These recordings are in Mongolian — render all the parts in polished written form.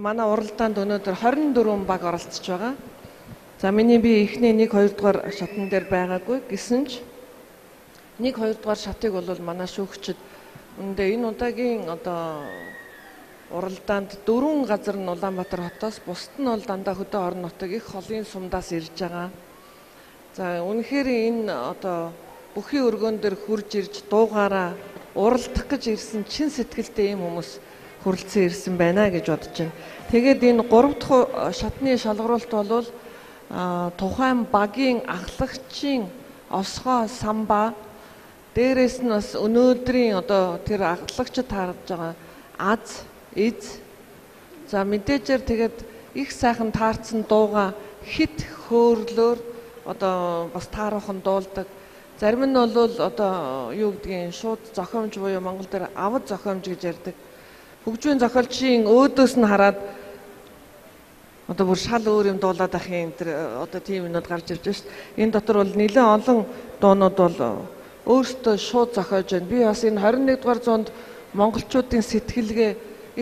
манай уралдаанд өнөөдөр 24 баг оролцож байгаа. За миний би эхний 1-2 дугаар шатн дээр байгаагүй гэсэн ч 1-2 дугаар шатыг бол манай шүүгчид үндэ энэ удаагийн одоо уралдаанд 4 газар нь Улаанбаатар хотоос, бусд нь бол дандаа хөдөө орон нутаг их холын сумдаас ирж байгаа. За үнэхээр энэ одоо бүхий өргөөн дээр хурж ирж дуугаараа уралдах гэж ирсэн чин сэтгэлтэй ийм хүмүүс хүрэлцэн ирсэн байна гэж бодож байна. Тэгээд энэ 3 дахь шатны шалгаруулалт бол тухайн багийн ахлагчийн осгоо самба дээрээс нь бас өнөөдрийн одоо тэр ахлагчид харж байгаа аз эз за мэдээжээр тэгээд их сайхан таарсан дууга хит хөөрлөөр одоо бас тааруухан дуулдаг. Зарим нь бол одоо юу гэдгийг шууд зохиомж буюу Монгол дээр авад зохиомж гэж ярьдаг. Хөгжмийн зохиолчийн өөдөөс нь хараад одоо бүр шал өөр юм дуулаад ахын тэр одоо тийм юмуд гарч ирж байна шүү дээ. Энэ дотор бол нэлээд олон дуунууд бол өөртөө шууд зохиож байна. Би бас энэ 21 дугаар зуунд монголчуудын сэтгэлгээ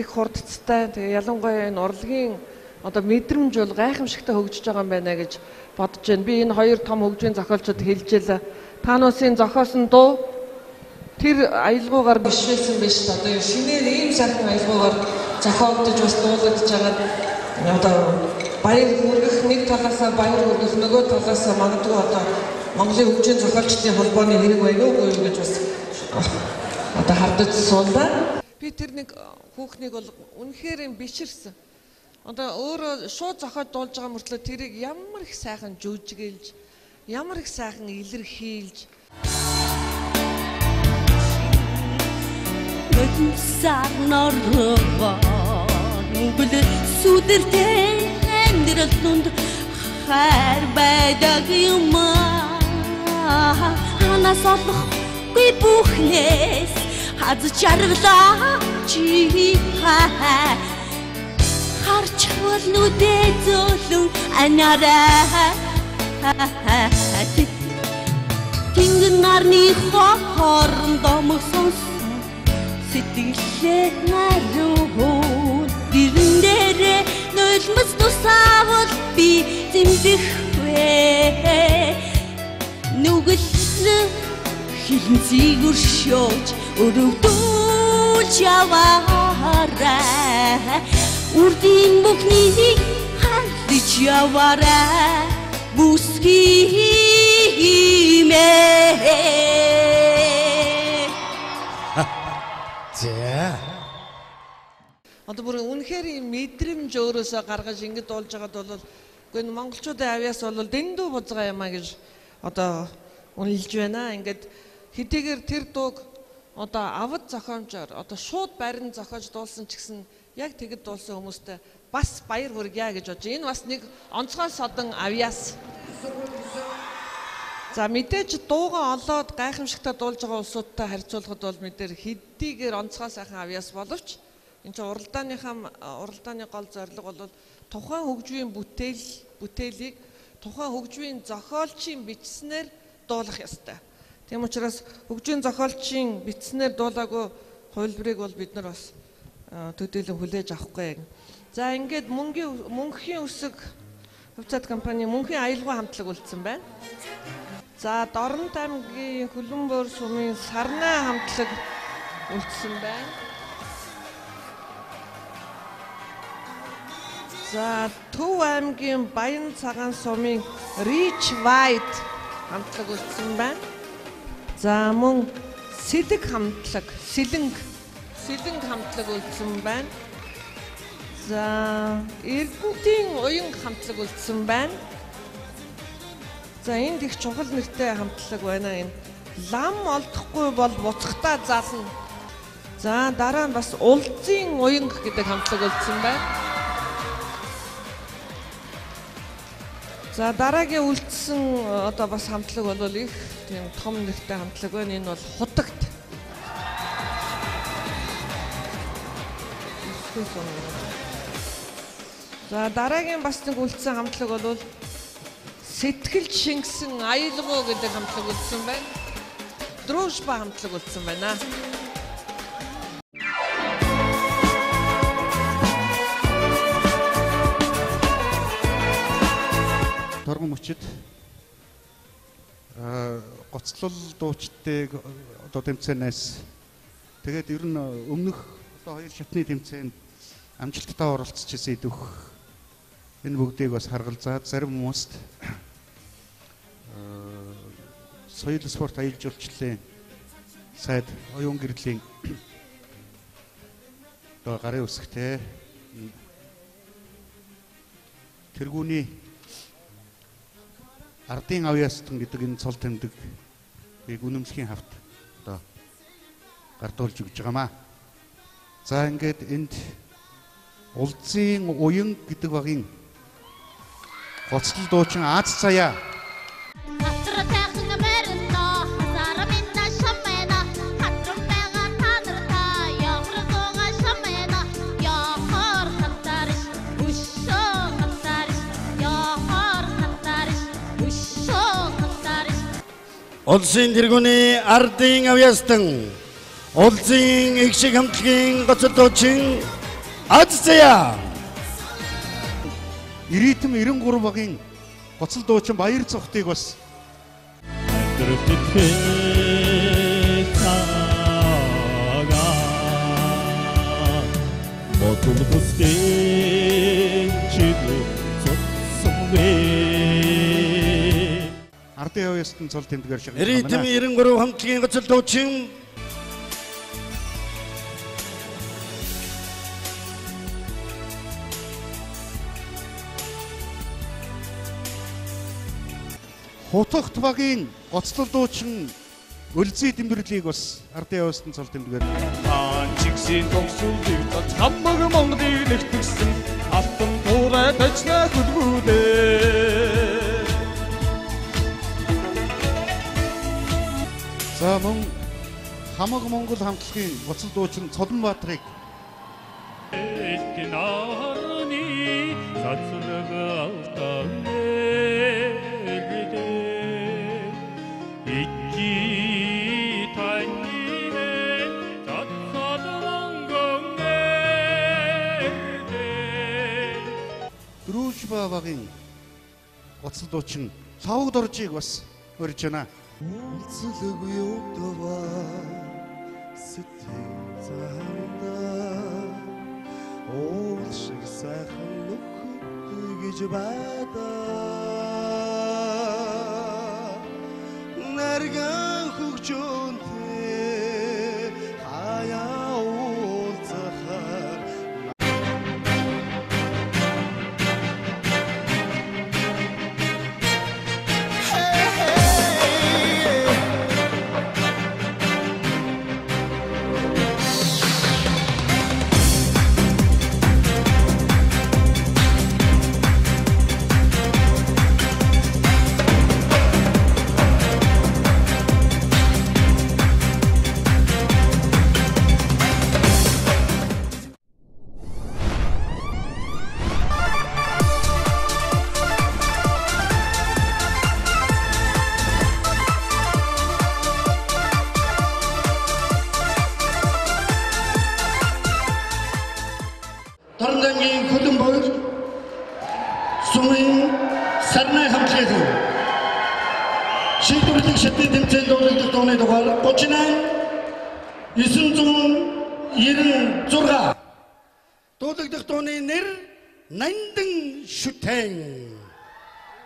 их хурдцтай. Тэгээ ялангуяа энэ урлагийн одоо мэдрэмж бол гайхамшигтай хөгжиж байгаа юм байна гэж бодож байна. Би энэ хоёр том хөгжмийн зохиолчид хэлжээлээ. Та нуусын зохиосон дуу тэр аялгуугаар биш байсан биш. Одоо шинээр ийм сайхан аялгуугаар зохиогдож бас дуулагдж байгаа. Одоо баяр хүргэх нэг талаасаа баяр хүргэх нөгөө талаасаа магадгүй одоо Монголын хөгжмийн зохиолчдын холбооны хэрэг байна уу гэж бас одоо хардаж суулаа. Би тэр нэг хүүхнийг бол үнэхээр юм биширсэн. Одоо өөрөө шууд зохиод дуулж байгаа мөртлөө тэрийг ямар их сайхан жүжиглж, ямар их сайхан илэрхийлж Нүгэл сүдэртэй амьдралд хайр байдаг юм ханаас олохгүй бүхнээс хаз чаргалаа чи харчвал нүдээ зөөлөн анараа тэнгэр нарны хоорондоо мөсөс сэтгэлээ наруу дэрэн дээрээ нулимс тусаавал би зэмдэхгүй нүгэл хилэн зигүршөөж өрөвдүүлж яваарай үрдийн бүхнийг хандж яваарай бүсгиймээ. За одоо бүр үнэхээр юм мэдрэмж өөрөөсөө гаргаж ингэж дуулж байгаад бол үгүй монголчуудын авьяас бол дэндүү бузгаа юмаа гэж одоо үнэлж байна. Ингээд хэдийгээр тэр дууг одоо авад зохиомжоор одоо шууд барин зохиож дуулсан ч гэсэн яг тэгэд дуулсан хүмүүстээ бас баяр хүргье гэж бодож. Энэ бас нэг онцгой содон авьяас. За мэдээж дуугаа олоод гайхамшигтай дуулж байгаа улсуудтай харьцуулахад бол мэдээр хэдийгээр онцгой сайхан авьяас боловч энэ чинь уралдааны гол зорилго бол тухайн хөгжмийн бүтээлийг тухайн хөгжмийн зохиолчийн бичснээр дуулах ёстой. Тийм учраас хөгжмийн зохиолчийн бичснээр дуулаагүй хувилбарыг бол бид нар бас төдийлөн хүлээж авахгүй. За ингээд мөнхийн үсэг хувьцаат компани мөнхийн аялгау хамтлаг үлдсэн байна. За Дорнот аймгийн Хөлбөмбөр сумын Сарнай хамтлаг үлдсэн байна. За Төв аймгийн Баян цагаан сумын Reach Wide хамтлаг үлдсэн байна. За мөн Сэлэнг хамтлаг үлдсэн байна. За Эрдэнэтийн уян хамтлаг үлдсэн байна. За энд их чухал нэртэй хамтлаг байна. Энэ лам олдохгүй бол буцахтаа зална. За дараа нь бас Улзын уян гэдэг хамтлаг үлдсэн байна. За дараагийн үлдсэн одоо бас хамтлаг бол их тийм том нэртэй хамтлаг байна. Энэ бол Худагт. За дараагийн бас нэг үлдсэн хамтлаг бол Сэтгэлд шингэсэн аялгау гэдэг хамтлаг үлдсэн байна. Дружба хамтлаг үлдсэн байна. мөчид гоцлол дуучдыг одоо тэмцээнээс тэгээд ер нь өмнөх одоо хоёр шатны тэмцээнд амжилттай оролцож ирсэн идэх энэ бүгдийг бас харгалзаад зарим хүмүүст соёл спорт аял жуулчлалын сайд оюун гэрлийн одоо гарын үсгтэй тэргүүний ардын авьяастан гэдэг энэ цол тэмдэг үнэмсхийн хавт одоо гардуулж өгч байгаамаа. За ингээд энд Улзын уян гэдэг багийн гоцлол дуучин Аз цаяа Улсын тэргүүний ардын авьяастан Улсын их шиг хамтлагийн гоцлол дуучин Аз цаяа 93 багийн гоцлол дуучин Баяр Цогтыг бас ардын авьяастан цол тэмдгээр шиг 93 хамтлагийн гоцлол дуучин Хутагт багийн гоцлол дуучин Өлзий Дэмбэрлийг бас ардын авьяастан цол тэмдгээр чигсийн төгсөлийг цамаг Монголыг нэгтгэсэн алтан туурай тачна хөлгүүдээ. За мөн хамаг Монгол хамтлагийн гоцлол дуучин Цолонбаатрыг Дружба багийн гоцлол дуучин Лавг Доржийг бас өрж байна. Үлцэлгүй өдөө сэтгэл заанда уул шиг сайхан нөхөд гэж байдаа нарган хөгжөөнтэй хаяа уулзахаар Торнгийн Хөлбөмбөг Сумын Сарнай хамтлагийн шийдвэрлэх шатны тэмцээнд дуулагдах дууны дугаар 38 996 дуулагдах дууны нэр Нандин шүтэн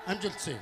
амжилтсыг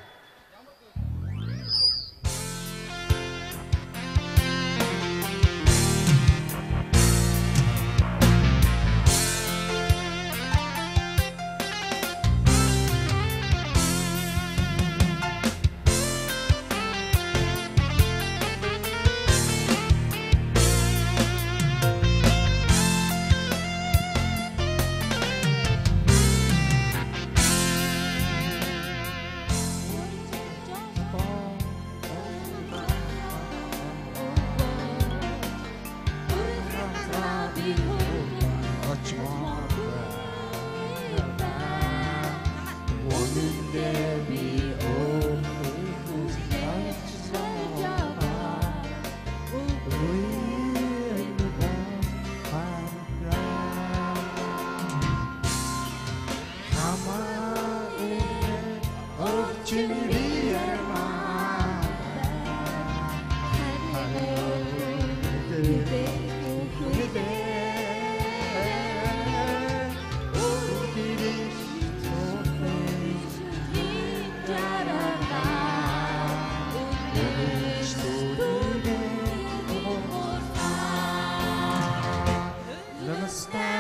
За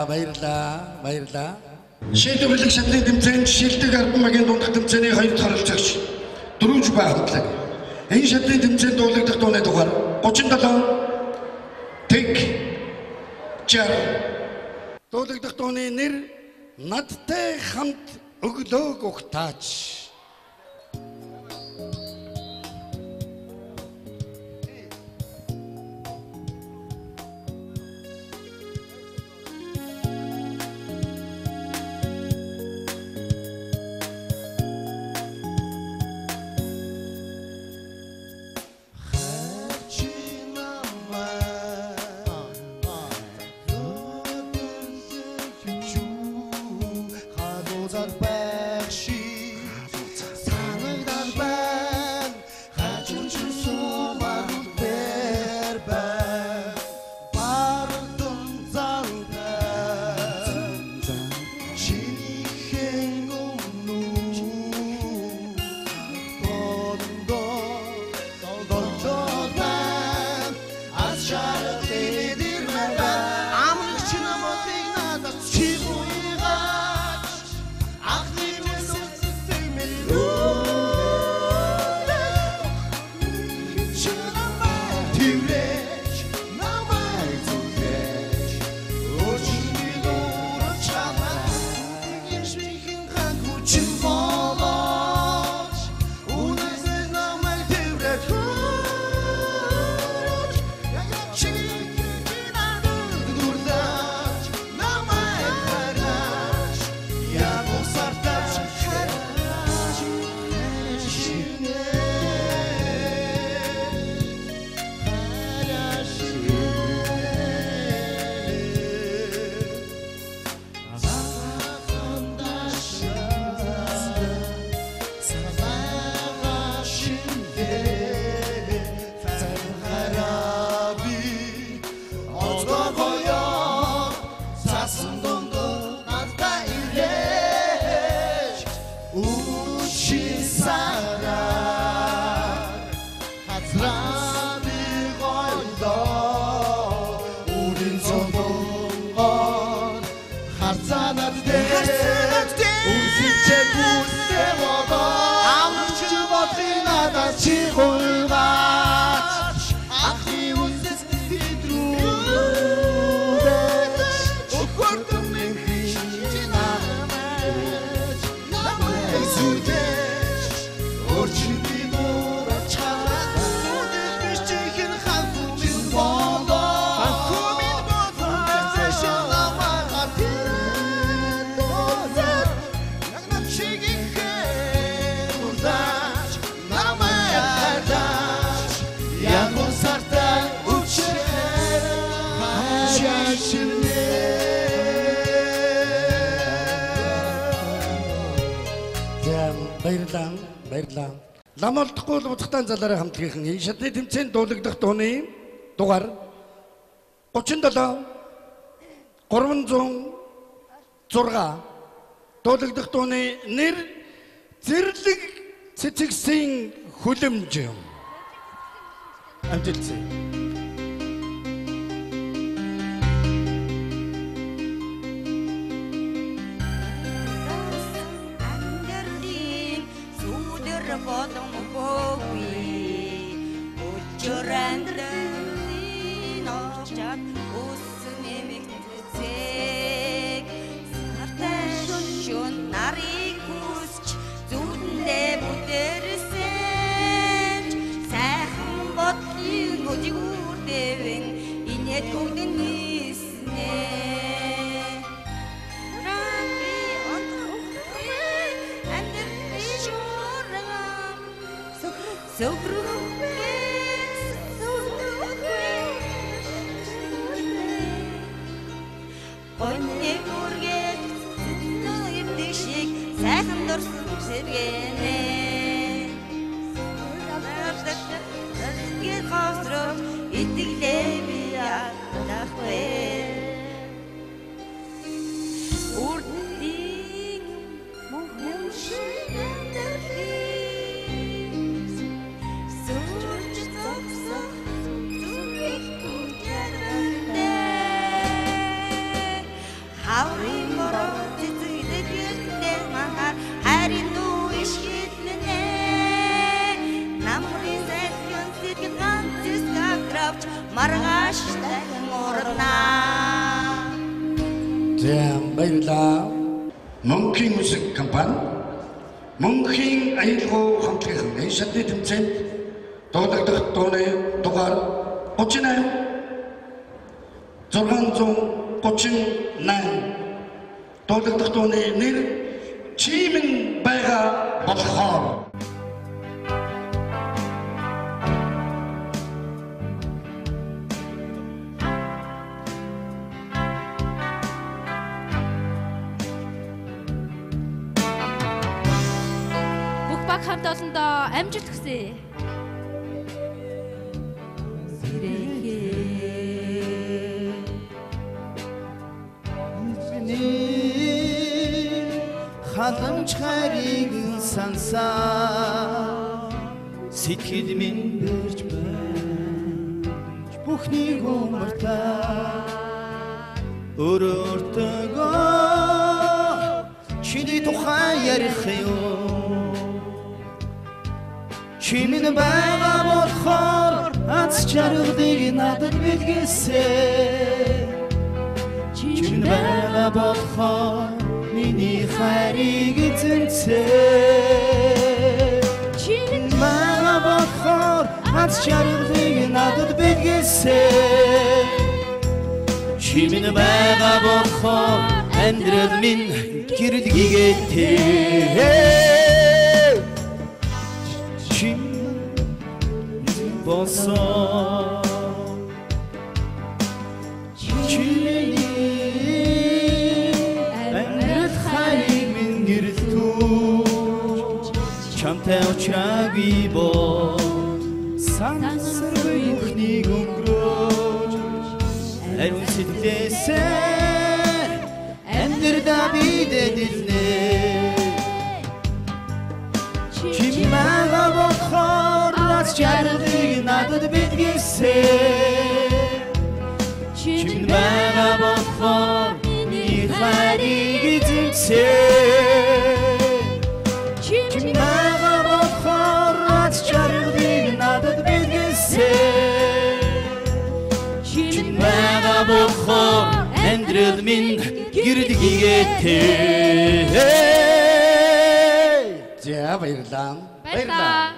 баярлаа. Шийдвэрлэх шатны тэмцээнд шилдэг ардан багийн дундах тэмцээний 2 дахь оролцогч Дөрвж Баахтлаг. Энэ шатны тэмцээнд дуулагдах дууны дугаар 37 тэг 60. Дуулагдах дууны нэр Надтай хамт өглөөг угтаач. Баярлалаа. Ламолдохгүй утгатай залаараа хамтлагийнхан энэ шатны тэмцээнд дуулагдах дууны дугаар 37 306 дуулагдах дууны нэр Зэрлэг цэцэгсийн хүлэмж. Амжилтсаа. Сайхан бодлын өжиг сайхан дурсан сэргэнэ гэр хосроо итгэлээ би ядахгүй үрдийн мөн ширэндэрlis сүрж зогсох зүгэх гүнжэрвэндэ хаврын мороо Харин дүү ишгэлнэ намрын зэтгэн сэтгэл ганцэс гагравч маргааш дахин урнаа Тэм баярлаа. Мөнхийн музик компани Мөнхийн аялал хамтлагийн энэ шатны тэмцээнд дуудагдах дууны дугаар 38 638 дуудагдах дууны нэр Чимэн байгаа болохоор бүх баг хамт олондоо амжилт хүсье. Халамж хайрыг сансаа сэтгэл минь бэрж байж бүхнийг өмөртөө өөртөө чиний тухай ярих юм чимэн байгаа болохоор аз жаргалыг надад бэлгээсэн чимэн байгаа болохоор миний хайрыг эзэнцээ Чин байгаа болохоор аз жаргалыг надад бэлгээсэн Чимэн байгаа болохоор амьдрал минь гэрэлгийгээтэй Чимэн болсон Чамтай очраагүй боо сансаргүй бүхнийг өнгөрөөж ариун сэтгэлээсээ амьдралаа бидэдэлнэ Чимэн байгаа болохоор аз жаргалыг надад бэлгээсэн Чимэн байгаа болохоор миний хайрыг эзэнцээ Бохор эндрэл минь гэрэлгийгээтэй За баярлаа. Баярлалаа.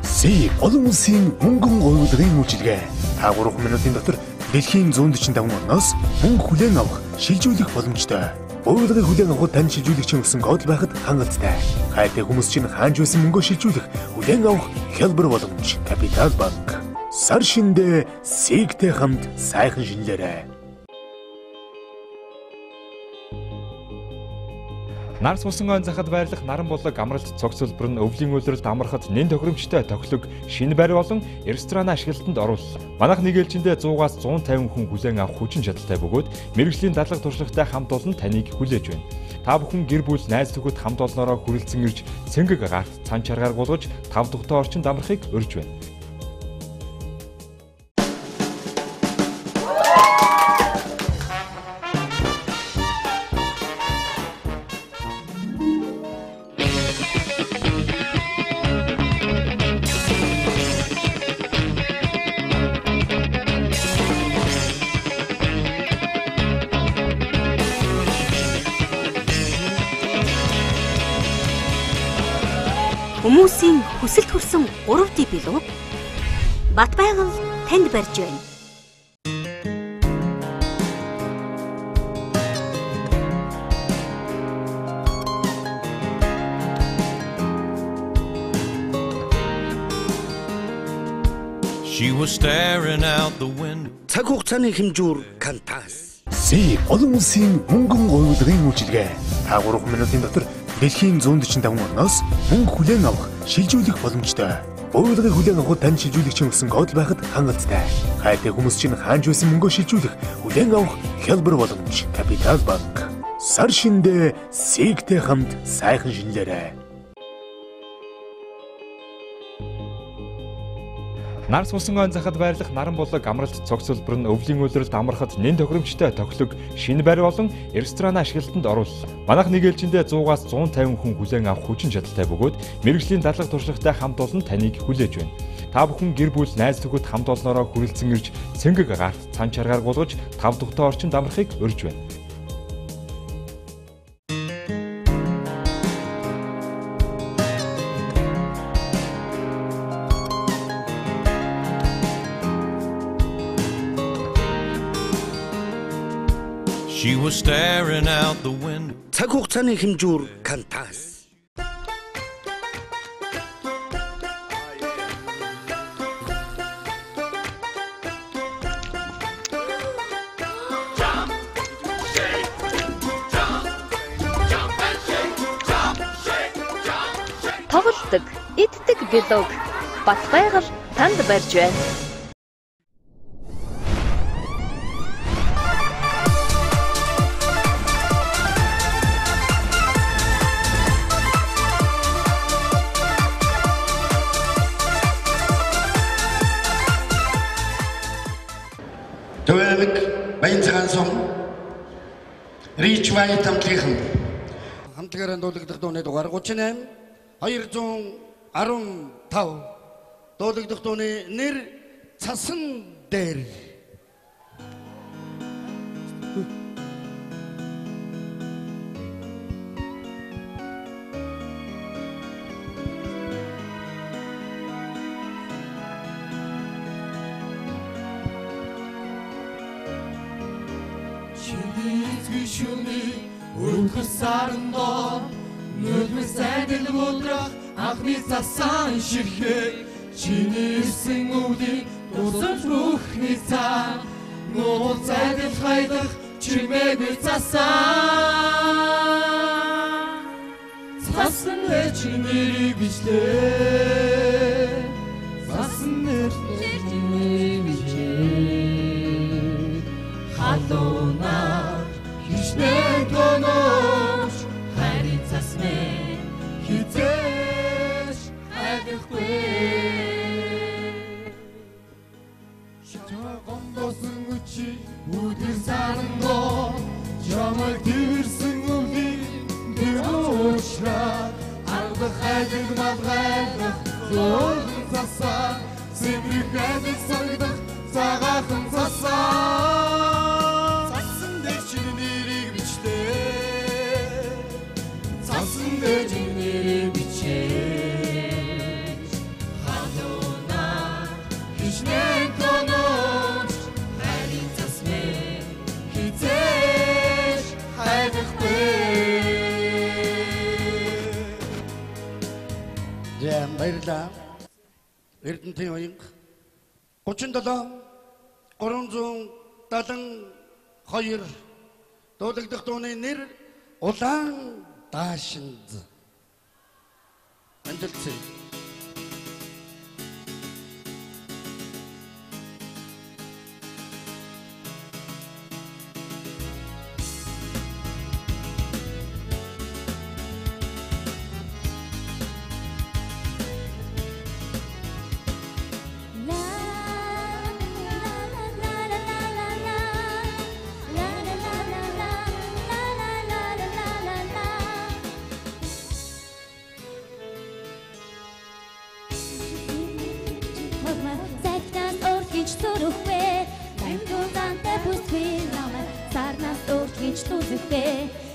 Сэй олон улсын мөнгөн уйлгын үйлчилгээ 3 минутын дотор дэлхийн 145 орноос мөнгө хүлээн авах, шилжүүлэх боломжтой. Уйлгыг хүлээн авах тань шилжүүлэгчийн өсөн код байхад хангалттай. Хайртай хүмүүс чинь хаанч байсан мөнгөө шилжүүлэх, хүлээн авах хялбар боломж. Капитал банк. Сар шиндээ Сэгтэй хамт сайхан шинэлээрэй. Нар суусан он захад байрлах наран булаг амралт цогцлбор нь өвлийн үйлрэлд амархад нэн тохиромжтой тоглог шинэ барь болон ресторан ашиглалтанд орууллаа. Манайх нэг ээлжиндээ 100-аас 150 хүн хүлээн авах хүчин чадалтай бөгөөд мэргэжлийн дадлаг туршлагатай хамт олон таныг хүлээж байна. Та бүхэн гэр бүл найз нөхөд хамт олноороо хүрэлцэн ирж цэнгэг гарт цан чаргаар болгож 5 тухтай орчинд амрахыг урьж байна. Хүмүүсийн хүсэлт хүрсэн 3D билүү Бат байгаль танд барьж байна. She was staring out the window. Цаг хугацааны хэмжүүр Кантас. Си олон улсын мөнгөн уйлгын үйлчилгээ. Та 3 минутын дотор дэлхийн 145 орноос мөнгө хүлээн авах, шилжүүлэх боломжтой. Уйлгыг хүлээн авах тань шилжүүлэгчийн өсөн код байхад хангалттай. Хайртай хүмүүс чинь хаанч байсан мөнгөө шилжүүлэх, хүлээн авах хялбар боломж. Капитал банк. Сар шиндээ Сигтэй хамт сайхан шинэлээрэй. Нар сусан он захад байрлах наран болог амралт цогцлбор нь өвлийн үйлрэлд амархад нэн тохиромжтой тоглог шинэ барь болон ресторан ашиглалтанд оруулсан. Манайх нэг ээлжиндээ 100-аас 150 хүн хүлээн авах хүчин чадалтай бөгөөд мэрэгжлийн дадлага туршлагатай хамт олон таныг хүлээж байна. Та бүхэн гэр бүл найз нөхөд хамт олноороо хүрэлцэн ирж цэнгэг гарт цан чаргаар гулгаж 5 тухтай орчинд амрахыг урьж байна. She was staring out the window. Цаг хугацааны хэмжүүр Кантас. Тоглодог, иддэг билүүг Бат байгаль танд барьж байна. Төвөмөг баян цагаан сум Рич Вайт хамтлагаараа дуулагдах дууны дугаар 38 215 дуулагдах дууны нэр Цасан дээр. Сарандор нүдмэс сайдэл мудрах анхны цасан ширхээ чиний ирсэн өвлийн тусалж бүхний цаа нуур сайдэл хайдах чимээгүй цасан цасан дээр чиний бичлээ цасан дээр чиний бичлээ халуна хичнээн тонооч хайрын цас мэн хизээш хайдахгүй шатагон досон үчи бүдэр сарангоо чамайг дэрсэн өвлийн дэрүүшраа арга хайдаг малгайлах зөөлөн цасаа сэмрэх хайдаг сангадах цагаахан цасаа Цасан дээр нэрээ бичээ хадуна хичнээн тонооч хайрын цас мэн хизээш хайдахгүй. Яа баярлаа. Эрдэнтийн уянг 37 372 дуулагдах дууны нэр Улаан Даашинд. Амжилт.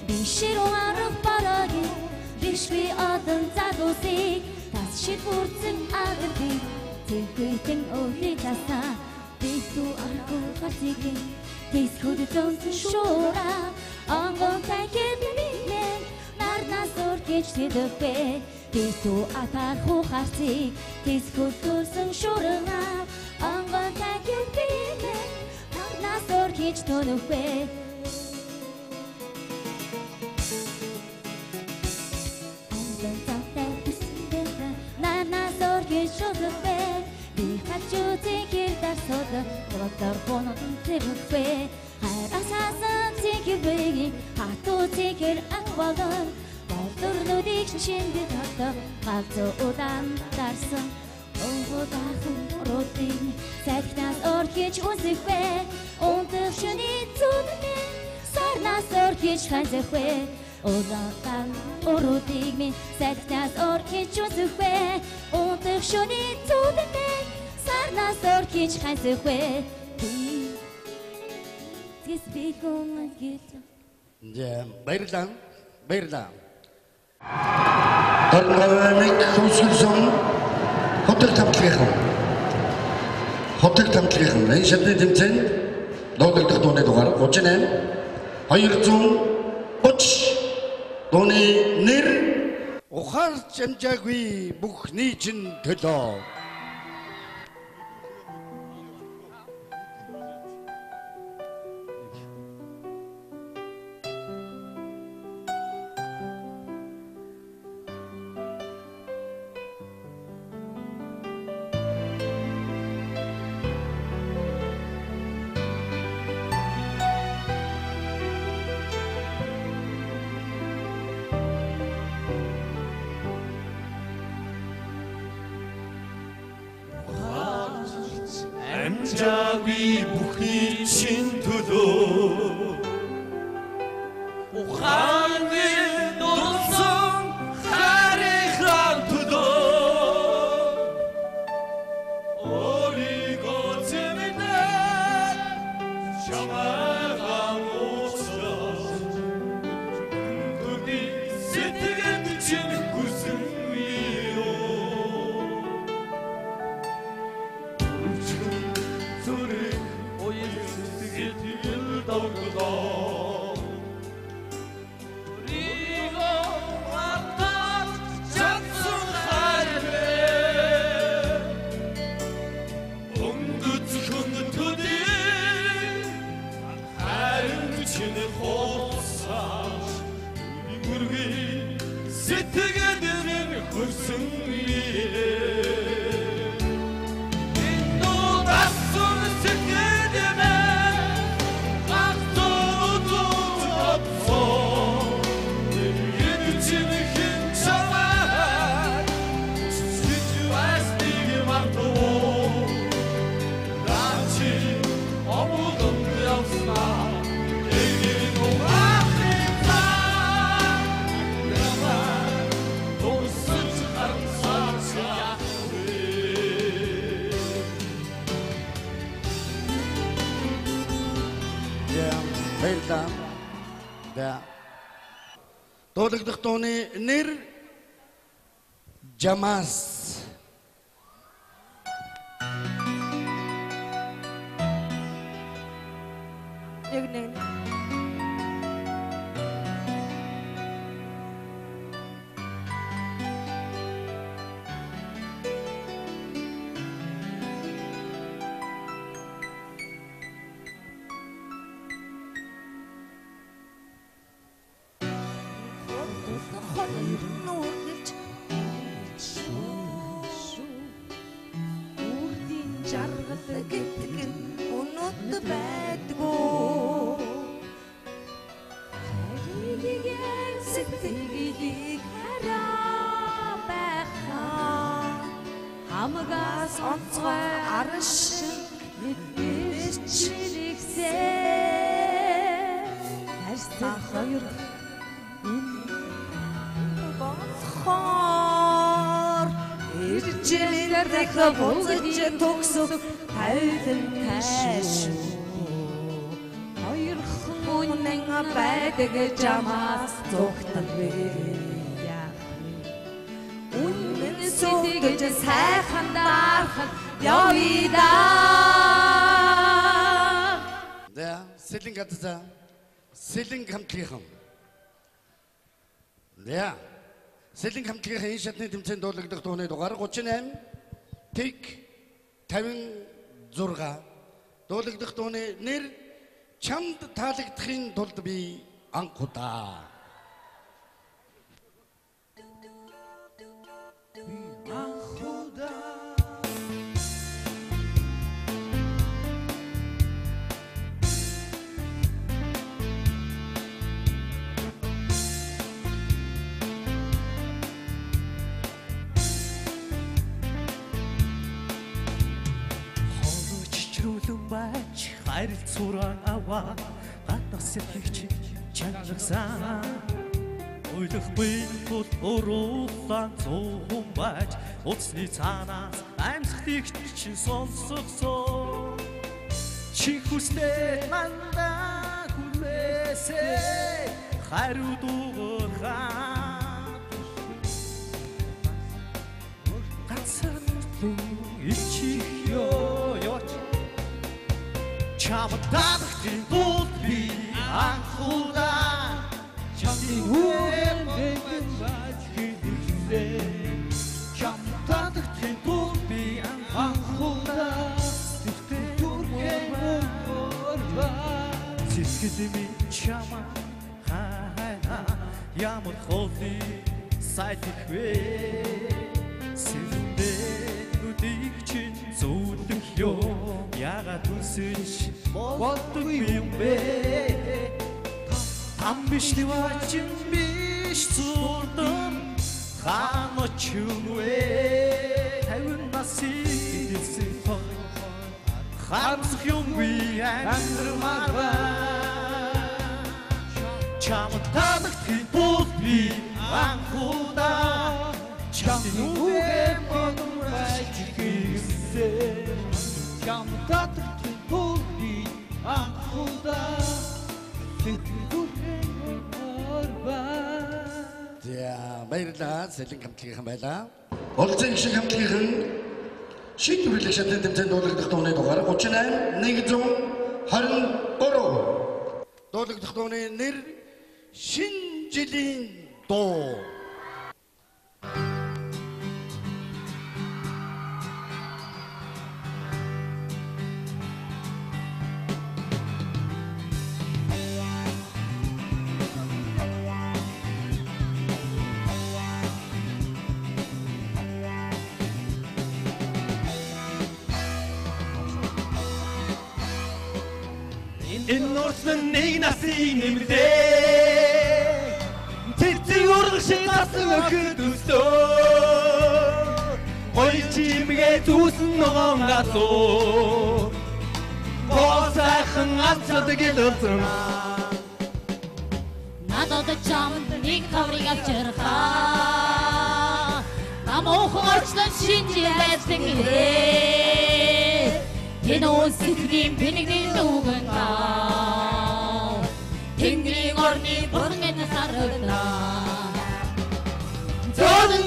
Бишэр уарах бараги бишви адан загусик шид бүрдсэн агардыг Тэгхүйтэн өвлөласаа Битүү аргуу хасигийн Тэсхүүд зонсон шуураа Онгон тайхэд минэн Нарнаас ургэж тэдвэ Битүү атархуу харцыг Тэсхүүд зонсон шуураа Онгон тайхэд минэн Нарнаас ургэж төнөвэ Шозофе би хочу тикер дарсода Ротор бонотон тибхве Хайрасасан тикервеги Хату тикер аквалон Болдорнуудыг шиндэ татта Галзуу удаан дарсан Өнгөдахын ротын Сахнаас орхиж үзэхвэ Унтах шүний зүднэ Сарнаас орхиж ханзэхвэ Улаан уруудыг минь сахнаас орхиж үзэхвэ Унтах шүний зүднэ Сарнаас орхиж ханзэхвэ Тэсбигүн гэлээ баярлалаа Тарнгаамыг хөөсөлсөн хотод тамтлынхан энэ шатны тэмцээн дуудагдах дууны дугаар 38 230 Дууны нэр ухаарч амжаагүй бүх нийтийн төлөө Амжаагүй бүхний чин төлөө ухааны дулсан харихран төлөө Оригоо зэмнэ чамайгаа уучлаа Дүрний сэтгэл чинь хүсэн Дуудагдах дууны нэр Жамас Ягнэн Хамгаас онцгой арш мэдчихлэгсээ харьцаа хоёр болохоор иржэлэр дахин буцаж төгсөх тайлан тааш хоёр хүнэн байдаг жамаас зүгтэн вэ зүгдэж сайхан дарахад явъя да. За, Сэлэн гадзаа. Сэлэн хамтлагийнхан. За. Сэлэн хамтлагийнхаа энэ шатны тэмцээнд дуулагдах дууны дугаар 38 тэг 56. Дуулагдах дууны нэр чамд таалагдахын тулд би анхудаа. Бач хайрт суран аваа гаднаас итгэж чанарсан ойлохгүй тул уруулан зүүн бач уцны цаанаас амьсгалыг чинь сонсгосон чи хүснэ мандаа хүлээсээ хариу дуурхаа гацсан ичих ёо чамд таалагдахын тулд би анхудаа чамд үгэн бач хэлээ чамд таалагдахын тулд би анхудаа сэтгэл түргэн өргөө сэтгэлми чама хайна ямар холи сайдвэ сэндэ нүдийг чин зүудэх ёо ягаад үсэж боддог юм бэ там биш diwaaчин биш зүрдэн хаано чүвэ тавин насилсэн хамсах юм би амьдрмаа чамд таалагдахын тулд би анхудаа чамд үгээр бодвол чигсэн чамд таалагдахын тулд би анхудаа За баярлалаа Сэлэн хамтлагийнхан байлаа. Олзын гişиг хамтлагийнхан шийдвэрлэх шатны тэмцээнд дуулагдах дууны дугаар 38 123. Дуулагдах дууны нэр Шинэ жилийн дуу. Энэ нурсан нэг насын нэмлээ Тэцэг ургах шиг гасан өхөд өстөө Гоё чимгээ түүсэн ногоон гасуу Босайхан авчадаг илэлсэн Надад чамд нэг хаврыг авчирхаа Намуухан орчлон шинжил байсан гээ Тэнөө сэтгэлийн бинэгний нүгэн таа Тэнгэрийн орны бүрэн сарагнаа Зодон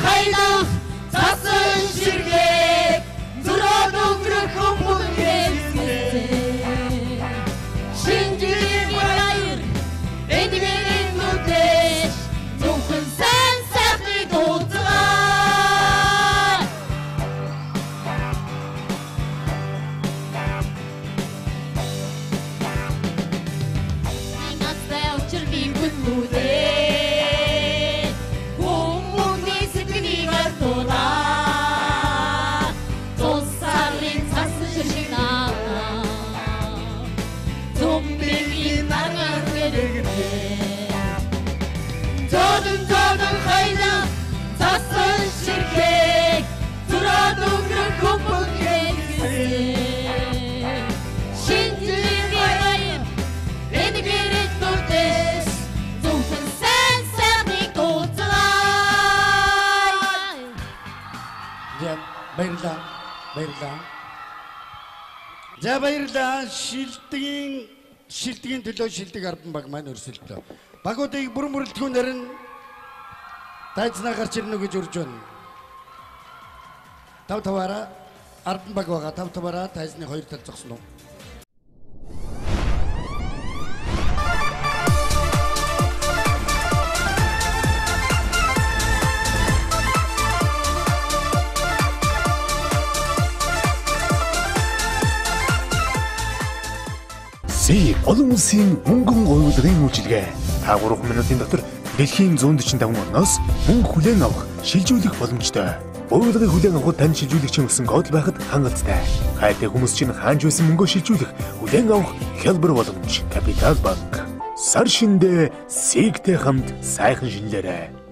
хайлах цасан ширхэг Зураад өнгөрөх хүмүүн хэсгээ Шинжирийн баяр эдгэрийн нүдэж Зөвхөн сан сайхны дуудгаа Зодон хайлах цасан ширхэг Зураад өнгөрөх хүмүүн хэсгээ Шинжлэх баяр эдгэрийн нүдэж Зөвхөн сан сайхныг дуудаа. За баярлалаа. За баярлалаа. Шилдгийн төлөө шилдэг арбан баг маань өрсөлдөө. Багуудыг бүрэн бүрэлдэхүүнээр нь дайзнаа гарч ирнэ гэж урьж байна. Тав-таваараа Ардан баг байгаа. Тав-таваараа тайзны хоёр тал зогсно. Си олон улсын мөнгөн гуйвлагын үйлчилгээ. Та 3 минутын дотор дэлхийн 145 орноос мөнгө хүлээн авах, шилжүүлэх боломжтой. Гуйвлагыг хүлээн авах тань шилжүүлэгчийн өсөн код байхад хангалттай. Хайртай хүмүүс чинь хаанч байсан мөнгөө шилжүүлэх, хүлээн авах хялбар боломж. Капитал банк. Сар шиндээ Сигтэй хамт сайхан шинэлээрэй.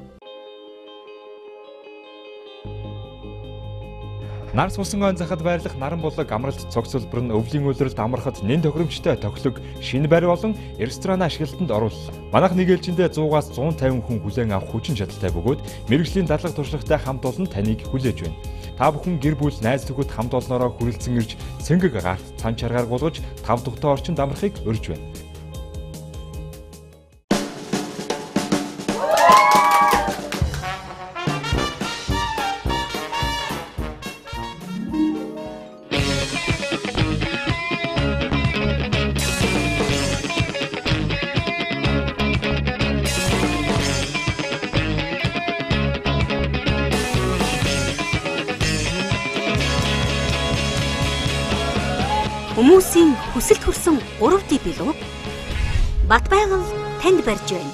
Нар сусан он захад байрлах наран болог амралт цогцлбор нь өвлийн үйлрэлд амархад нэн тохиромжтой тоглог шинэ барь болон ресторан ашиглалтанд оруулсан. Манайх нэг ээлжиндээ 100-аас 150 хүн хүлээн авах хүчин чадалтай бөгөөд мэрэгжлийн дадлага туршлагатай хамт олон таныг хүлээж байна. Та бүхэн гэр бүл найз нөхөд хамт олноороо хүрэлцэн ирж цэнгэг гарт цан чаргаар гулгаж 5 тухтай орчинд амрахыг урьж байна. Хүмүүсийн хүсэлт хүрсэн 3D билүү бат байгаль танд барьж байна.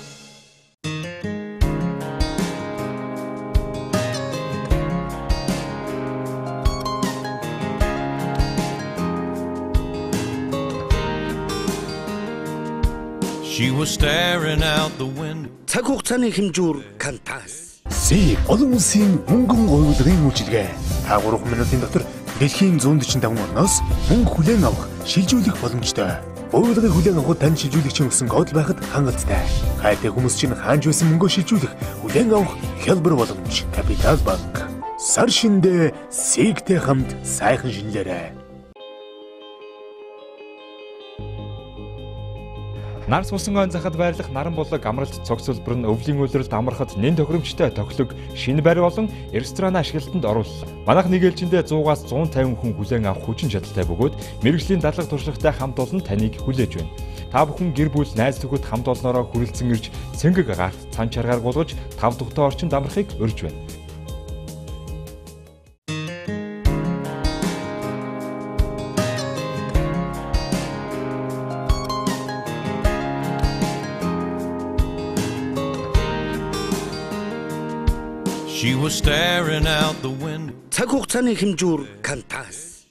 She was staring out the window. Цаг хугацааны хэмжүүр Кантас. Си олон улсын мөнгөн гуйвлагын үйлчилгээ. Та 3 минутын дотор дэлхийн 145 орноос мөнгө хүлээн авах, шилжүүлэх боломжтой. Гуйвлагыг хүлээн авах тань шилжүүлэгчийн өсөн код байхад хангалттай. Хайртай хүмүүс чинь хаанч байсан мөнгөө шилжүүлэх, хүлээн авах хялбар боломж. Капитал банк. Сар шиндээ Сигтэй хамт сайхан шинэлээрэй. Нар сусан он захад байрлах наран болог амралт цогцлбор нь өвлийн үйлрэлд амархад нэн тохиромжтой тоглог шинэ барь болон ресторан ашиглалтанд оруулсан. Манайх нэг ээлжиндээ 100-аас 150 хүн хүлээн авах хүчин чадалтай бөгөөд мэрэгжлийн дадлага туршлагатай хамт олон таныг хүлээж байна. Та бүхэн гэр бүл найз нөхөд хамт олноороо хүрэлцэн ирж цэнгэг гарт цан чаргаар гулгаж 5 тухтай орчинд амрахыг урьж байна. She was staring out the window. Цаг хугацааны хэмжүүр Кантас.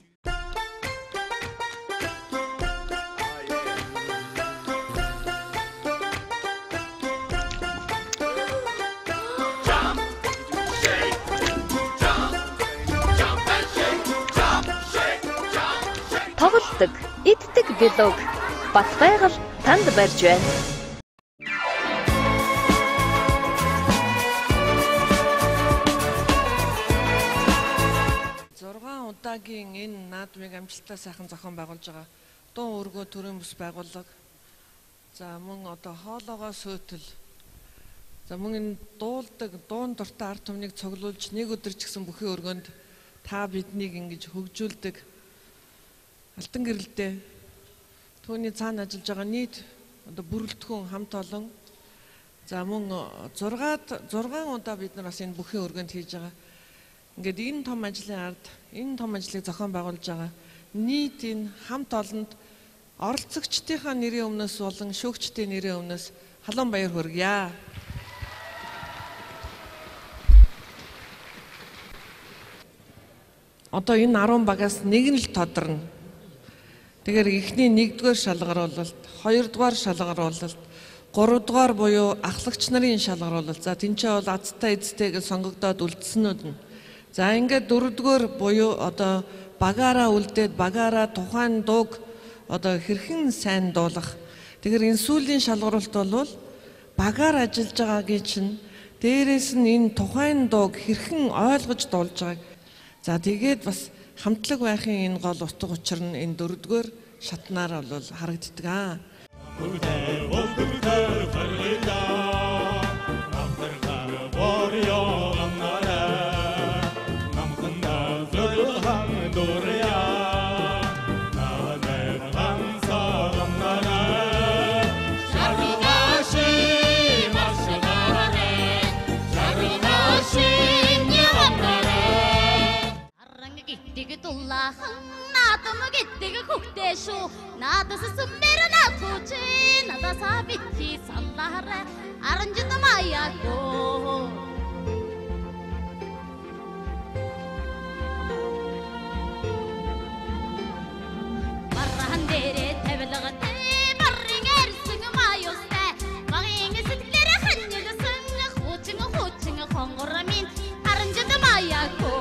Тоглодог, иддэг билүүг бат байгаль танд барьж байна. 6 удаагийн энэ наадмыг амжилттай сайхан зохион байгуулж байгаа дун өргөө төрийн бүс байгууллага. За мөн одоо хоолоогоо сөөтөл. За мөн энэ дуулдаг, дуун дуртай ард түмнийг цуглуулж нэг өдөр ч гэсэн бүхий өргөнд та биднийг ингэж хөгжүүлдэг. Алтан гэрэлтэй түүний цаана ажиллаж байгаа нийт одоо бүрэлдэхүүн хамт олон. За мөн 6 удаа бид нар бас энэ бүхий өргөнд хийж байгаа. Ингээд энэ том ажлын ард энэ том ажлыг зохион байгуулж байгаа нийт энэ хамт олонд оролцогчдийнхаа нэрийн өмнөөс болон шүүгчдийн нэрийн өмнөөс халуун баяр хүргье. Одоо энэ 10 багаас нэг нь л тодорно. Тэгэхээр эхний 1-р шалгаруулалт, 2-р шалгаруулалт, 3-р буюу ахлагч нарын шалгаруулалт. За тэнцээ бол азтай эзтэй гэж сонгогдоод үлдсэнүүд нь. За ингээд 4-р буюу одоо багаараа үлдээд багаараа тухайн дууг одоо хэрхэн сайн дуулах. Тэгэхээр энэ сүүлийн шалгаруулалт бол багаар ажиллаж байгаагийн чинь дээрээс нь энэ тухайн дууг хэрхэн ойлгож дуулж байгааг. За тэгээд бас хамтлаг байхын энэ гол утга учир нь энэ 4-р шатнаар бол харагддаг. Дахан надам гэдэг хөхтэй шүү. Надас сүмээр надууч надасаа битгий санлаарай. Аранжид маяако. Мархан дээрээ тавилгатай баррын арьсан маяустай. Багын сэтгэлээр ханьжсан хуучин хонгор минь аранжид маяако.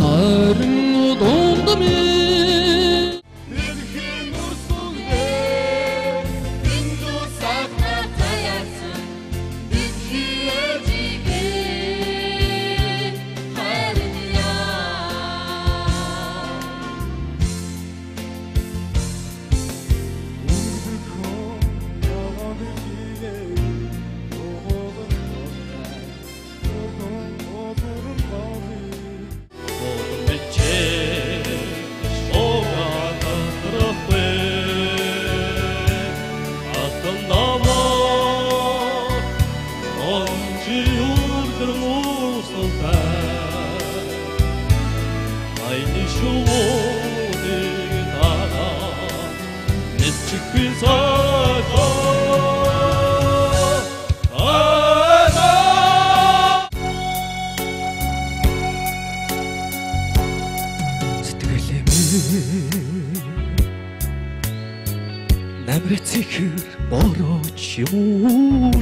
Arın dondu mi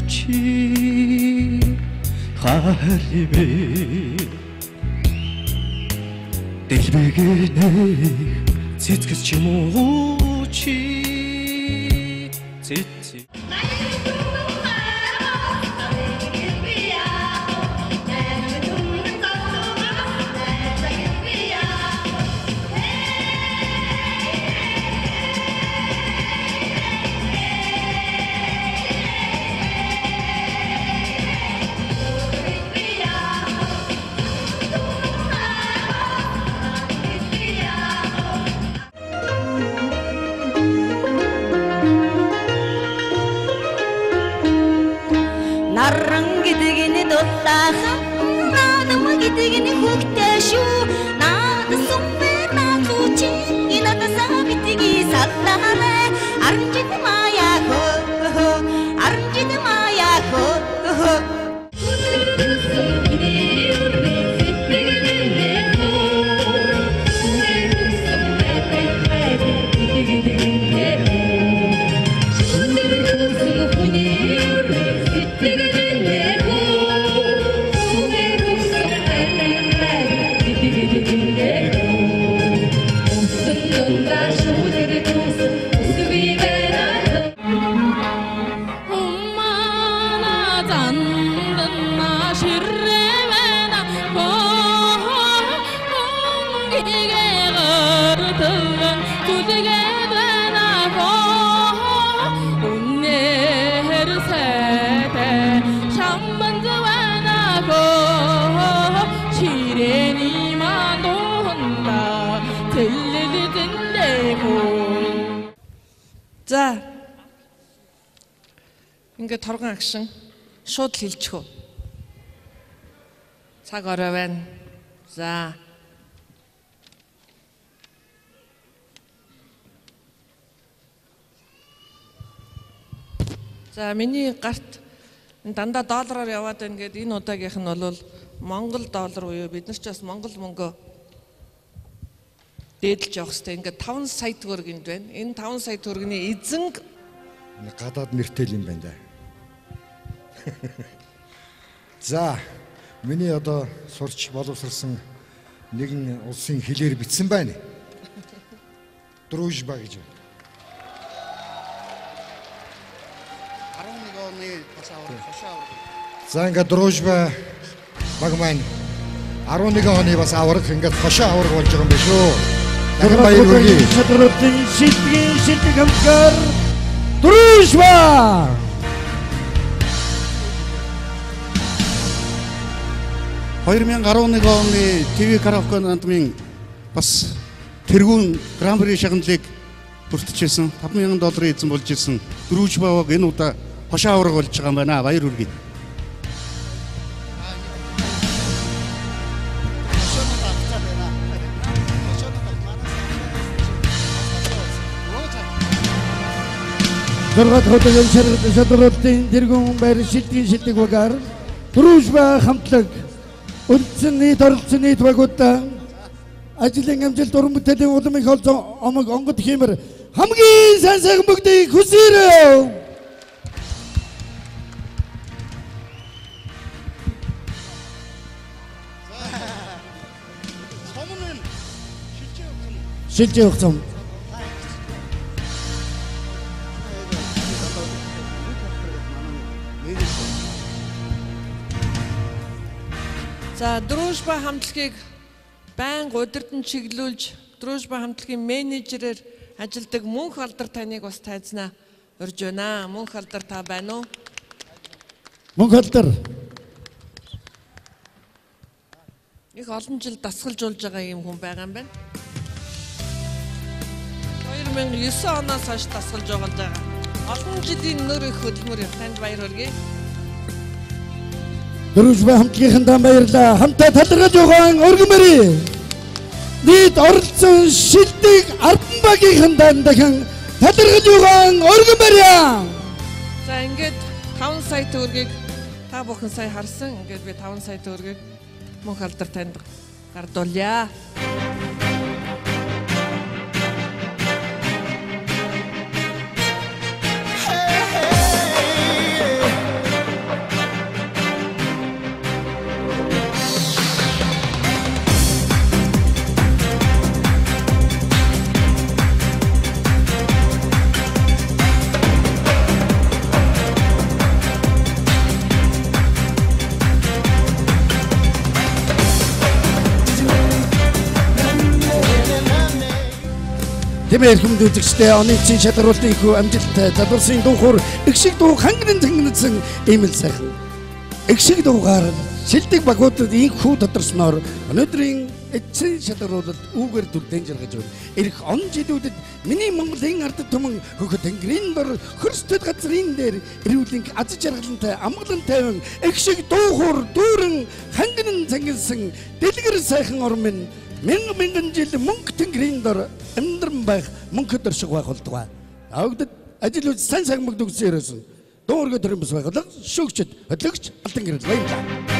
чи харимэ дэлбэгэнэ цэцгэс ч юм уу чи цэцэг Наран гэдэг нь дулаахан наадам гэдэг нь хүүхдээ шүү наад сумбэр наачи инадасаа битгий саллаарэ аранжид маяа хөө аранжид маяа хөө За ингээд торгон агшин шууд хэлчихв. Цаг орой байна. За миний гарт дандаа доллараар яваад байна гэд энэ удаагийнх нь бол Монгол доллар буюу бид нар ч бас Монгол мөнгө дээдлж явах хэрэгтэй. Ингээд 5 сая төгрөг энд байна. Энэ 5 сая төгрөгийн эзэн гадаад нэртэл юм байна да. За миний одоо сурч боловсрсан нэгэн улсын хэлээр бичсэн байна. Дружба гэж. 11 оны бас авах хашаа. За ингээд дружба баг маань 11 оны бас авраг ингээд хашаа авраг болж байгаа юм биш үү? Баярлалаа. Чадрын шилдэг хамгаар дружба. $2011 оны ТV караоке наадмын бас тэргүүн гран-при шагналыг бүртжсэн $5,000 эзэн болж ирсэн дружбааг энэ удаа хошоо авраг болж байгаа юм байна. Баяр хүргэе. Дөрват хотын шатрын тэргүүн байр шилдэг багаар дружба хамтлаг үндсэн нийт оролцсон нийт багуудаа ажлын амжилт уран бүтээлийн улам их олзон омог онгод хэмэр хамгийн сайн сайхан бүгдийг хүсээрэй. Шилжээ өгсөн. За дружба хамтлагийг байнга удирдан чиглүүлж дружба хамтлагийн менежерээр ажилладаг Мөнх Алдар таныг бас тайзнаа урьж байна. Мөнх Алдар та байна уу? Мөнх Алдар их олон жил дасгалжуулж байгаа юм хүн байгаа юм байна. 2009 оноос хойш дасгалж байгаа. Олон жилийн нөр их хөдөлмөр танд баяр хүргэе. Дружба хамтлагийнхаа баярлалаа. Хамтаа талархаж байгаа өргөмөрий. Нийт оролцсон шилдэг ардан багийнхаа дахин талархаж байгаа өргөмөрий. За ингээд 5 сая төгрөгийг та бүхэн сая харсан. Ингээд би 5 сая төгрөгийг Мөнх Алдар танд гардуулъя. Тэмээ хүмд үзэгчтэй оны чин шатруултын их амжилттай залуурсын дуухор их шиг дуу ханган цэнгэнсэн ийм л сайхан. Их шиг дуугаар шилдэг багуудад инхүү тодорсноор өнөөдрийн эцсийн шатруулалт үүгээр дүрдэн жаргаж байна. Ирэх он жилүүдэд миний Монголын ард түмэн хөхөд тэнгэрийн дор хөрсдөд газрын дээр эрүүлэнх аз жаргалантай амгалан тайван их шиг дуухор дүүрэн ханган цэнгэнсэн дэлгэр сайхан ормын мянган жил мөнгө тэнгэрийн дор амьдран байх мөнгө өдөр шиг байх болдгоо. Авдад ажил үз сайн мөнгө өгсөн ерөөсөн. Дуурга төрөмс байгалаа шүүгчд хөдлөгч алтан гэрэл баярлаа.